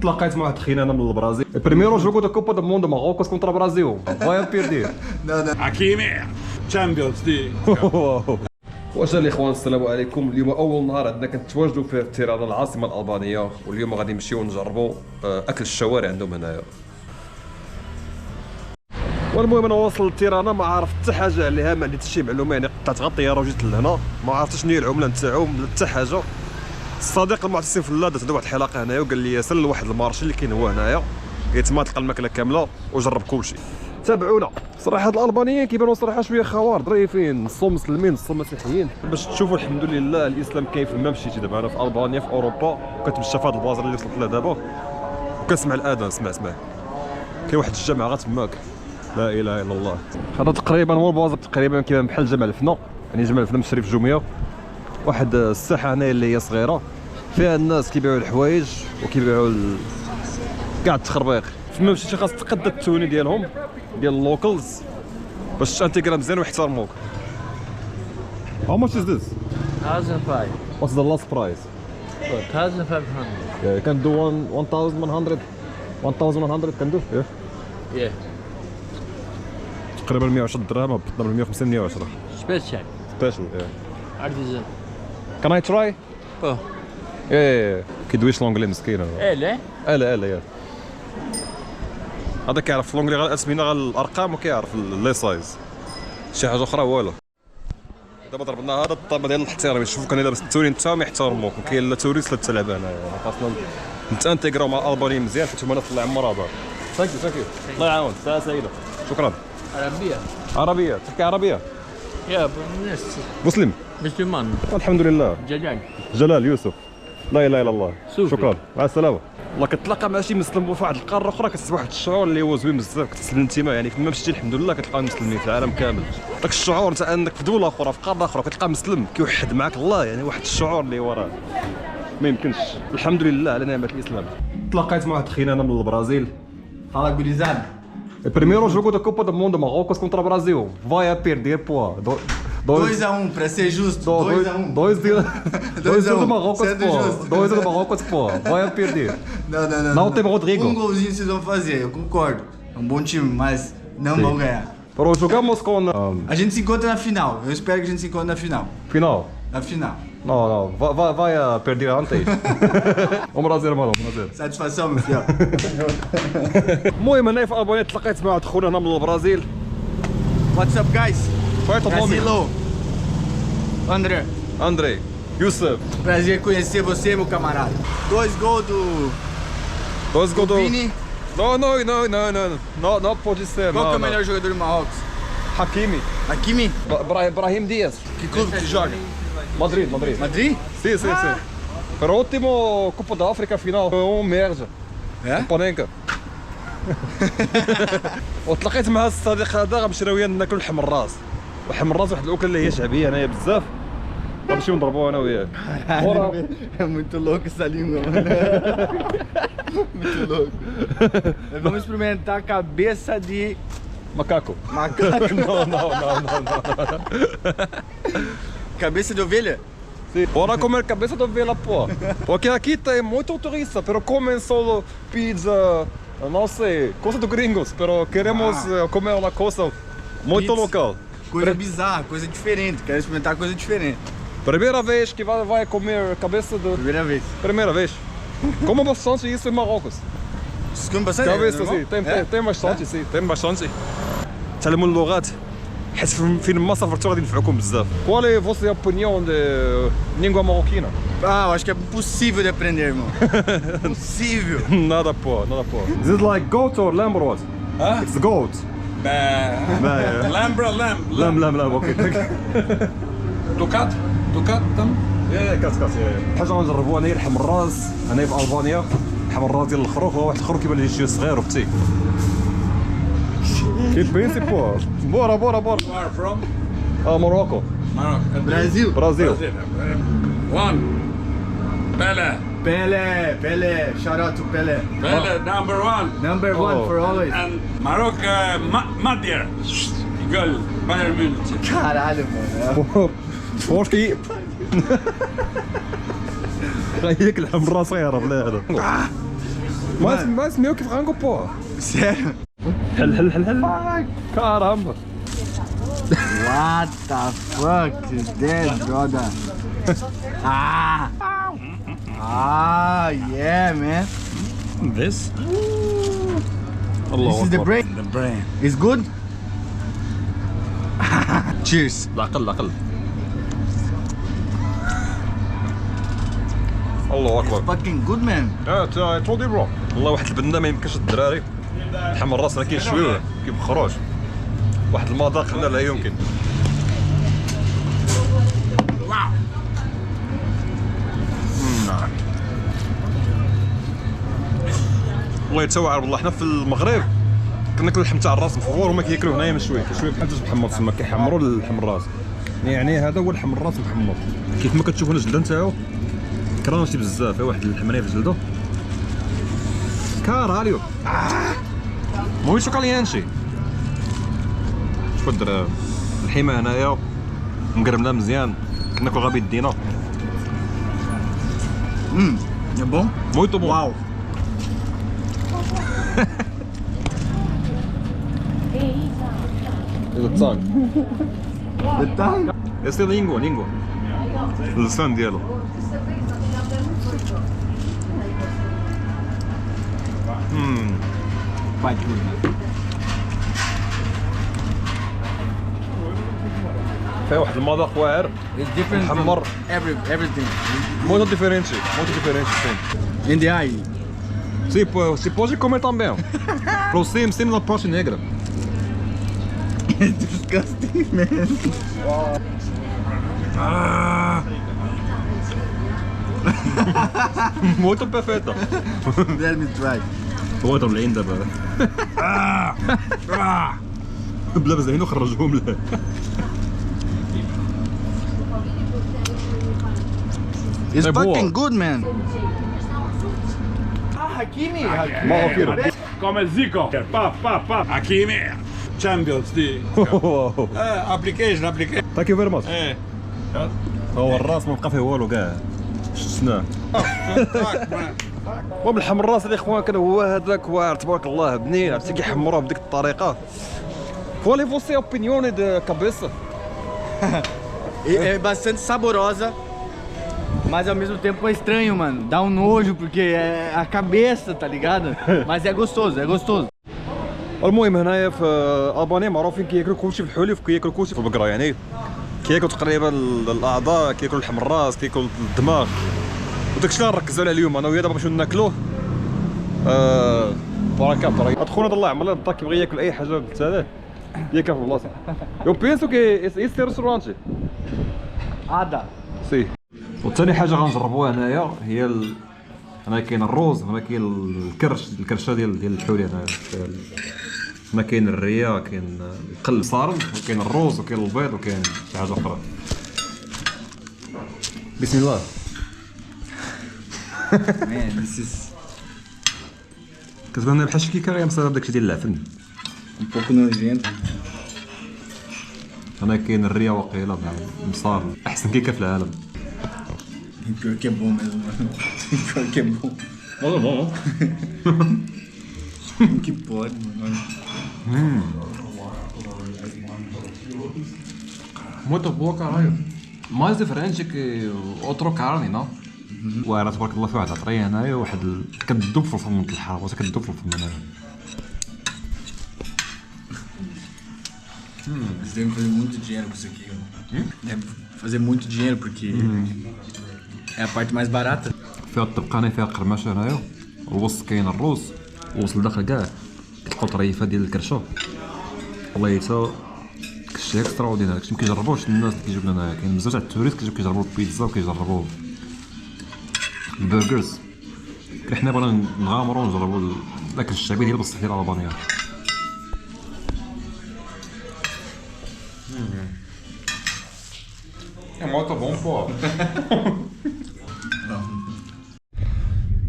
تلاقيت مع واحد خينا انا من البرازيل. بريميرو جوغو دو كوبا دو موندو ماروكوس كونترا برازيل. فايا بيردير. حكيمي تشامبيونز ليغ. واش الاخوان السلام عليكم. اليوم اول نهار عندنا كنتواجدوا في تيرانا العاصمه الالبانيه، واليوم غادي نمشيو نجربوا اكل الشوارع عندهم هنايا. والمهم انا واصل لتيرانا ما عارف حتى حاجه عليها، ما عندي حتى شي معلومه، يعني قطعت غير الطياره وجيت لهنا ما عرفتش شنو هي العمله نتاعهم حتى حاجه. الصديق المعتصم في الله دات عنده واحد الحلقه هنايا وقال لي سل لواحد المارشي اللي كاين هو هنايا، قال تما تلقى الماكله كامله وجرب كلشي. تابعونا. صراحه هاد الالبانيين كيبانوا صراحه شويه خوار ظريفين، نصهم مسلمين نصهم مسيحيين، باش تشوفوا الحمد لله الاسلام كاين في ما مشيتي دابا انا في البانيا في اوروبا، وكتمشى في هاد البازار اللي وصلت له دابا وكنسمع الاذان. اسمع كاين واحد الجامع غتماك، لا اله الا الله. هذا تقريبا هو البازار تقريبا كيبان بحال جمع الفنا، يعني جمع الفنا مشري في جوميه. واحد الساحه هنايا اللي هي صغيره فيها الناس كيبيعوا الحوايج وكيبيعوا كاع التخربيق. فما مشيتي خاص تقد التوني ديالهم ديال اللوكلز باش تانتيغرا مزيان ويحترموك. How much is this? 1,500. What's the last price? 1,500. Yeah, you can do 1,100. 1,100 can do? Yeah. Yeah. تقريبا 110 درهم او 150 110. Special. Special, yeah. Artisan. Can I try? Oh. Yeah. كيدويش لونجلي مسكين هذا. لا. لا يا. هذا كيعرف لونجلي غير الاسمنه غير الارقام وكيعرف لي سايز. شي حاجه اخرى والو. دابا ضربنا هذا الطابه ديال الاحترام، يشوفوك انا لابس التوري نتاعهم يحترموك، وكاين لا توريست لا تلعب هنايا، خاصنا نتانتيغراو مع الالبانيين مزيان حيت هما ناس الله يعمر هذا. ثانك يو الله يعاون. ساعه سعيده. شكرا. عربيه تحكي عربيه؟ يا مسلم مسلمان. الحمد لله. جلال يوسف. لا اله الا الله. شكرا مع السلامه. والله كتلاقى مع شي مسلم في واحد القاره اخرى كتحس بواحد الشعور اللي هو زوين بزاف، كتحس بالانتماء، يعني فين ما مشيتي الحمد لله كتلقى مسلمين في العالم كامل. داك الشعور نتا انك في دوله اخرى في قاره اخرى كتلقى مسلم كيوحد معاك الله، يعني واحد الشعور اللي وراه ما يمكنش. الحمد لله على نعمه الاسلام. تلاقيت مع واحد خينا انا من البرازيل. Fala, gurizada. Primeiro jogo da Copa do Mundo Marrocos contra o Brasil. Vai a perder, pô. 2-1, pra ser justo. 2-1. Dois do Marrocos, pô. 2 do Marrocos, pô. Vai a perder. Não. Não tem Rodrigo. Um golzinho vocês vão fazer, eu concordo. É um bom time, mas não vão ganhar. Pero jogamos com A gente se encontra na final. Eu espero que a gente se encontre na final. final. Na final. Não. Vai a perder antes. Um prazer, mano. Satisfação, meu filho. المهم انا في البانيا تلاقيت مع واحد خونا هنا من البرازيل. What's up, guys? Qual é teu nome? Brasilo. André. Andrei. Yusuf. Prazer conhecer você, meu camarada. 2 gols do Dois gols do... Vini. Não pode ser. Qual que é o melhor jogador do Marrocos? Hakimi. Hakimi? Brahim Dias. Que clube que joga? Madrid. Madrid? Sim. Pero o último Copa da África final foi merda. É? بانينكا. وتلاقيت مع الصديق هذا غنمشيو وياه ناكل لحم الراس. لحم الراس واحد الاكله اللي هي شعبيه هنايا بزاف، غنمشيو نضربوها انا وياك. É muito louco essa língua, mano. Muito louco. Vamos experimentar a cabeça de Macaco. Não. cabeça de ovelha? Sim. Bora comer cabeça de ovelha, pô. Porque aqui tem muito turista, pero comem solo pizza, não sei, coisa do gringos, pero queremos comer uma coisa muito Pizza. local. Coisa bizarra, coisa diferente. Quero experimentar coisa diferente. Primeira vez que vai comer cabeça de... Primeira vez. Primeira vez. Como bastante isso em Marrocos. Vocês comem bastante? cabeça, normal? sim. Tem bastante, sim. Tem bastante. تعلموا اللغات حيت فين ما سافرتوا غادي ينفعوكم بزاف. Qual é a vossa opinião de língua marroquina? Ah, eu acho que é impossível de aprender, irmão. Impossível. Nada pô. Is it like goat or lamb or what? Huh? It's goat. Lamb, bro, lamb. Lamb. Okay. Ducat تم. كاس. حاجه غنجربوها هنايا لحم الراس هنايا في البانيا. لحم الراس ديال الخروف، هو واحد الخروف كيبان لي شي صغير وفتي. كيف بينسي بو. بورا. Where from? Morocco. Morocco. Brasil. One. Pelé. Shout out to Pelé. Number 1. Number 1 for always. And Morocco, Madir. Girl, Bayern Munich. Caralho, mano. Forski. غياك الحمراء صغيره بلا هذا ما سميو كيف غنكوبوها Sério? حل كارamba. What the fuck is that, brother? Yeah, man. This? الله This is the أكبر. brain. The brain. It's good? Cheers. العقل الله اكبر. Fucking good, man. I told you bro. والله واحد البنه ما يمكنش الدراري حمر راس راه كيشويوه كيبخروش واحد المذاق هنا لا يمكن. والله يتوعر والله حنا في المغرب كناكلو اللحم تاع الراس مفور وما كياكلوه هنايا مشوي كيشوي بحال الدجاج محمر تما كيحمروا اللحم الراس يعني هذا هو اللحم الراس محمر كيف ما كتشوفوا الجلده نتاعو كرانشي بزاف واحد الحمريه في جلده كاراليو مويتو كاليانشي شوف الدراري الحيمه هنايا مقرمله مزيان كناكلو غير بيدينا É bom? مويتو بون Uau. التانك The tongue? Este é língua. اللسان ديالو Quite good. فيه واحد المذاق واعر It's different محمر. from everything. مويتو ديفيرنشي فين In the eye. si pode comer também sim na parte negra It's disgusting, man. muito perfeita Let me try. هو طالعين دابا بلا بزاين وخرجوهم له It's É boa. fucking good, man. Hakimi. ما غفير Come Zico. Pa. Hakimi. Champions League. Application. ثانك يو فيري ماتش Eh. هو الراس ما بقى فيه والو كاع شفناه المهم اللحم الراس الاخوان كان هو هذاك واعر تبارك الله بنين عرفتي كيحمروه بديك الطريقه فولي فوسي اوبينيوني دو كابيسا É bastante saborosa, mas ao mesmo tempo é estranho, mano. Dá um nojo porque é a cabeça, tá ligado? Mas é gostoso. المهم هنايا في البانيا معروفين كياكلوا كلشي في الحليف كياكلوا كلشي في البقره يعني كياكلوا تقريبا الاعضاء كياكلوا لحم الراس كياكلوا الدماغ وداك الشيء اللي نركزوا عليه اليوم انا وياه دابا نمشيو ناكلوه بركه ادخلنا الله عمرنا الدار كيبغي ياكل اي حاجه قلت له ياكل في بلاصه يو بينسو كي سي ريستورانتي Ada. سي وثاني حاجه غنجربوها هنايا هي هنا كاين الروز هنا كاين الكرشه ديال الحولي هنا كاين الريه كاين القل صارم وكاين الروز وكاين البيض وكاين شي حاجه اخرى بسم الله Man, this is كتبان بحال شي كيكه مصايبه بداكشي ديال العفن um pouco nojento. هنا كاين الريه وقيله مصار احسن كيكه في العالم Pior que é bom mesmo, mano. Pior que é bom. والله بون Como que pode, mano? Muito boa, caralho. Mais diferente que outro carne, não? واعره تبارك الله في واحد العطريه هنايا واحد كتذوب في الفم من الحلاوه كتذوب في الفم هنايا Eles devem fazer muito dinheiro com isso aqui, mano. Deve fazer muito dinheiro porque é a parte mais barata. فيها الطبقانه فيها قرمشه هنايا الوسط كاين الروز ووصل الداخل كاع كتلقاو طريفه ديال الكرشه والله حتى كشي اكسترا اودينار داكشي ما كيجربوش الناس اللي كيجيو لهنايا كاين بزاف تاع التوريست كيجيو كيجربوا البيتزا وكيجربوا البرجرز حنا بغينا نغامروا ونجربوا الاكل الشعبي ديال بصح ديال البانيا موتو بون بو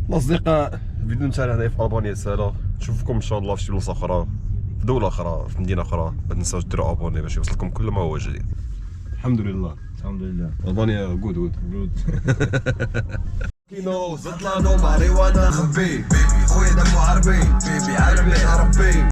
الاصدقاء الفيديو نتاعنا هنا في البانيا سهله نشوفكم ان شاء الله في شي بلاصه اخرى في دوله اخرى في مدينه اخرى ما تنساوش ديروا ابوني باش يوصلكم كل ما هو جديد الحمد لله Alhamdulillah. البانيا جود كينو زطلانو ماريوانا. Baby,